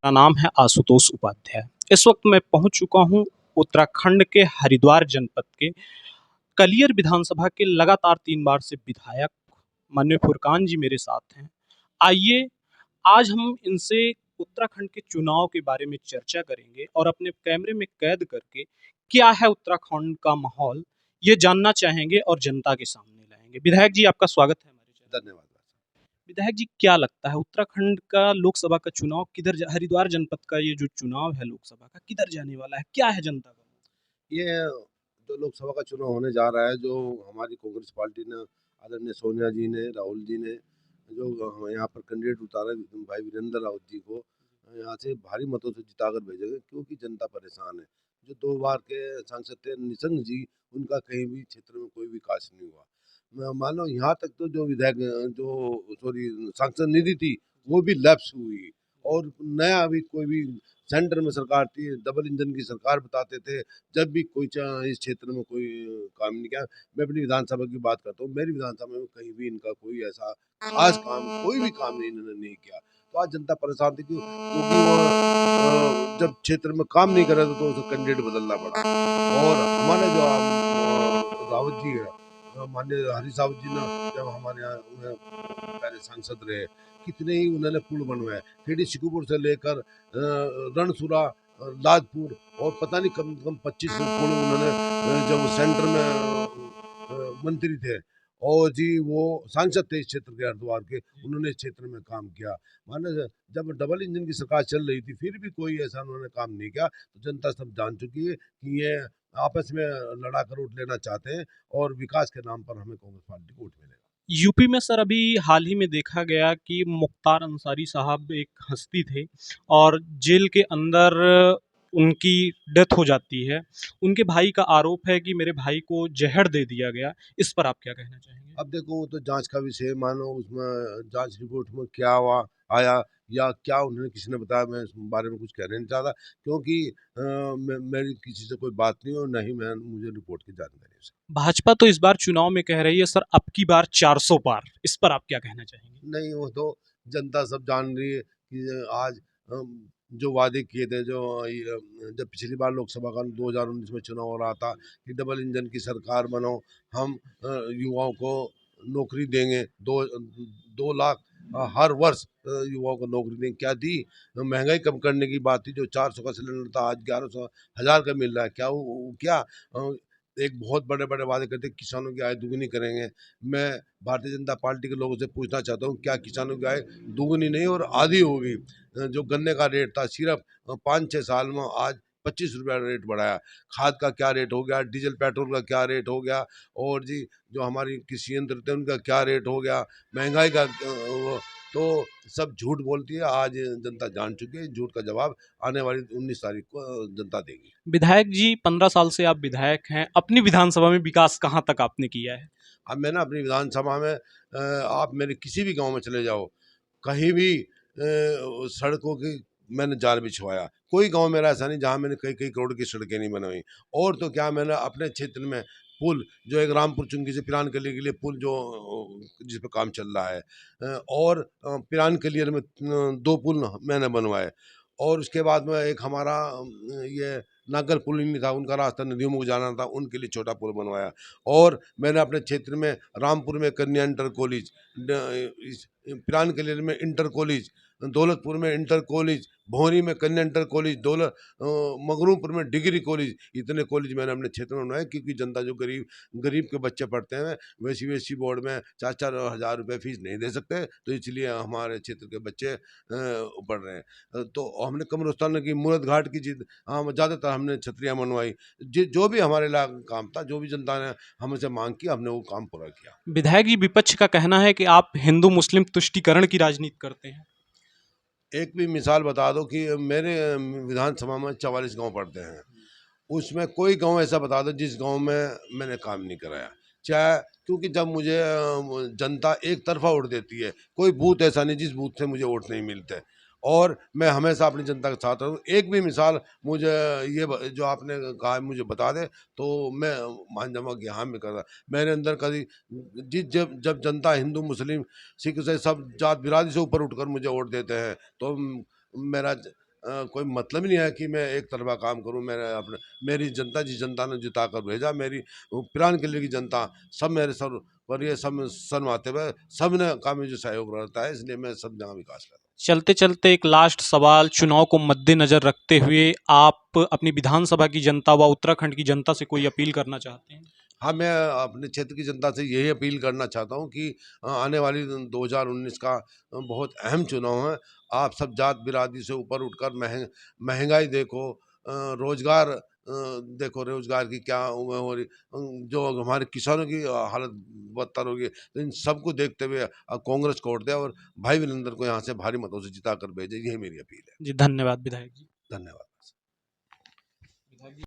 मेरा नाम है आशुतोष उपाध्याय। इस वक्त मैं पहुंच चुका हूं उत्तराखंड के हरिद्वार जनपद के कलियर विधानसभा के लगातार 3 बार से विधायक माननीय फुरकान जी मेरे साथ हैं। आइए आज हम इनसे उत्तराखंड के चुनाव के बारे में चर्चा करेंगे और अपने कैमरे में कैद करके क्या है उत्तराखंड का माहौल ये जानना चाहेंगे और जनता के सामने लाएंगे। विधायक जी, आपका स्वागत है हमारे चैनल। धन्यवाद। विधायक जी, क्या लगता है उत्तराखंड का लोकसभा का चुनाव हरिद्वार जनपद का ये जो चुनाव है लोकसभा का किधर जाने वाला है? क्या है जनता का? ये जो लोकसभा का चुनाव होने जा रहा है, जो हमारी कांग्रेस पार्टी ने, आदरणीय सोनिया जी ने, राहुल जी ने जो यहाँ पर कैंडिडेट उतारा भाई वीरेंद्र रावत जी को यहाँ से भारी मतों से जिताकर भेजेंगे, क्योंकि जनता परेशान है। जो 2 बार के सांसद थे निशंक जी, उनका कहीं भी क्षेत्र में कोई विकास नहीं हुआ। मान लो यहाँ तक तो जो विधायक जो सॉरी सांसद निधि थी, वो भी लैप्स हुई। और नया अभी कोई भी सेंटर में सरकार थी, डबल इंजन की सरकार बताते थे, जब भी कोई इस क्षेत्र में कोई काम नहीं किया। मैं अपनी विधानसभा की बात करता हूँ, मेरी विधानसभा में कहीं भी इनका कोई ऐसा खास काम, कोई भी काम नहीं इन्होंने नहीं किया। तो आज जनता परेशान थी, क्योंकि वो जब क्षेत्र में काम नहीं कर रहे थे तो उसे कैंडिडेट बदलना पड़ा। और हमारे जो रावत जी है, माननीय हरीश रावत जी ने, जब हमारे यहाँ पहले सांसद रहे, कितने ही उन्होंने पुल बनवाए, खेड़ी सिकुपुर से लेकर रणसुरा, लाजपुर, और पता नहीं कम से कम 25 पुल उन्होंने जब सेंटर में मंत्री थे और जी वो सांसद थे इस क्षेत्र के हरिद्वार के, उन्होंने इस क्षेत्र में काम किया। माने जब डबल इंजन की सरकार चल रही थी, फिर भी कोई ऐसा उन्होंने काम नहीं किया। तो जनता सब जान चुकी है कि ये आपस में लड़ा कर वोट लेना चाहते हैं, और विकास के नाम पर हमें कांग्रेस पार्टी को वोट मिलेगा। यूपी में सर अभी हाल ही में देखा गया कि मुख्तार अंसारी साहब एक हस्ती थे और जेल के अंदर उनकी डेथ हो जाती है। उनके भाई का आरोप है कि मेरे भाई को जहर दे दिया गया। इस पर आप क्या कहना चाहेंगे? अब देखो, वो तो जांच का विषय है, मानो उसमें जांच रिपोर्ट में क्या हुआ, आया या क्या उन्होंने किसी ने बताया, मैं इस बारे में कुछ कहना नहीं चाहता, क्योंकि मेरी किसी से कोई बात नहीं और न ही मुझे रिपोर्ट की जानकारी है। भाजपा तो इस बार चुनाव में कह रही है सर अब की बार 400 पार। इस पर आप क्या कहना चाहेंगे? नहीं, वो तो जनता सब जान रही है कि आज जो वादे किए थे, जो जब पिछली बार लोकसभा का 2019 में चुनाव हो रहा था कि डबल इंजन की सरकार बनो, हम युवाओं को नौकरी देंगे, 2 लाख हर वर्ष युवाओं को नौकरी देंगे, क्या दी? महंगाई कम करने की बात थी, जो 400 का सिलेंडर था आज 1100 1000 का मिल रहा है, क्या क्या एक बहुत बड़े बड़े वादे करते, किसानों की आय दुगनी करेंगे। मैं भारतीय जनता पार्टी के लोगों से पूछना चाहता हूँ, क्या किसानों की आय दुगनी नहीं और आधी हो गई? जो गन्ने का रेट था सिर्फ 5-6 साल में आज 25 रुपया रेट बढ़ाया। खाद का क्या रेट हो गया, डीजल पेट्रोल का क्या रेट हो गया, और जी जो हमारी कृषि यंत्र थे उनका क्या रेट हो गया, महंगाई का तो सब झूठ बोलती है। आज जनता जान चुकी है, झूठ का जवाब आने वाली 19 तारीख को जनता देगी। विधायक जी, 15 साल से आप विधायक हैं, अपनी विधानसभा में विकास कहाँ तक आपने किया है? अब मैं ना अपनी विधानसभा में आप मेरे किसी भी गांव में चले जाओ, कहीं भी सड़कों की मैंने जाल बिछवाया। कोई गांव मेरा ऐसा नहीं जहां मैंने कई कई करोड़ की सड़कें नहीं बनवाई। और तो क्या, मैंने अपने क्षेत्र में पुल, जो एक रामपुर चुंगी से पिरान कलियर के लिए पुल, जो जिस पे काम चल रहा है, और पिरान कलियर में 2 पुल मैंने बनवाए। और उसके बाद में एक हमारा ये नागल पुल ही नहीं था, उनका रास्ता नदियों में जाना था, उनके लिए छोटा पुल बनवाया। और मैंने अपने क्षेत्र में रामपुर में कन्या इंटर कॉलेज, पिरान कलियर में इंटर कॉलेज, दौलतपुर में इंटर कॉलेज, भौरी में कन्या इंटर कॉलेज, मगरूमपुर में डिग्री कॉलेज, इतने कॉलेज मैंने अपने क्षेत्र में बनाए। क्योंकि जनता जो गरीब गरीब के बच्चे पढ़ते हैं, वे सीबीएसई बोर्ड में 4-4 हज़ार रुपये फीस नहीं दे सकते, तो इसलिए हमारे क्षेत्र के बच्चे पढ़ रहे हैं। तो हमने कब्रिस्तान की मूर्त घाट की चीज, हाँ, ज़्यादातर हमने छतरियाँ बनवाई। जो भी हमारे इलाके का काम था, जो भी जनता ने हमसे मांग की, हमने वो काम पूरा किया। विधायक जी, विपक्ष का कहना है कि आप हिंदू मुस्लिम तुष्टीकरण की राजनीति करते हैं। एक भी मिसाल बता दो कि मेरे विधानसभा में 44 गांव पड़ते हैं, उसमें कोई गांव ऐसा बता दो जिस गांव में मैंने काम नहीं कराया। चाहे, क्योंकि जब मुझे जनता एक तरफा वोट देती है, कोई बूथ ऐसा नहीं जिस बूथ से मुझे वोट नहीं मिलते, और मैं हमेशा अपनी जनता के साथ रहूँ। एक भी मिसाल मुझे जो आपने कहा मुझे बता दे, तो मैं मान जाऊँगा कि हाँ मैं कर रहा। मेरे अंदर कभी जिस जब जब जनता हिंदू मुस्लिम सिख से सब जात बिरादरी से ऊपर उठकर मुझे वोट देते हैं, तो मेरा कोई मतलब नहीं है कि मैं एक तरफा काम करूं। मैंने अपने मेरी जनता जिस जनता ने जिता कर भेजा, मेरी पिरान किले की जनता सब मेरे सर पर ये सब शर्माते हुए सबने का मुझे सहयोग रहता है, इसलिए मैं सब जगह विकास कर रहा हूँ। चलते चलते एक लास्ट सवाल, चुनाव को मद्देनजर रखते हुए आप अपनी विधानसभा की जनता व उत्तराखंड की जनता से कोई अपील करना चाहते हैं? हाँ, मैं अपने क्षेत्र की जनता से यही अपील करना चाहता हूँ कि आने वाली 2019 का बहुत अहम चुनाव है। आप सब जात बिरादरी से ऊपर उठकर महंगाई देखो, रोजगार देखो, रोजगार की क्या हो रही, जो हमारे किसानों की हालत बदतर हो गई, तो इन सबको देखते हुए कांग्रेस को वोट दें और भाई वीरेंद्र को यहाँ से भारी मतों से जिता कर भेजे, यही मेरी अपील है। जी, धन्यवाद विधायक जी। धन्यवाद।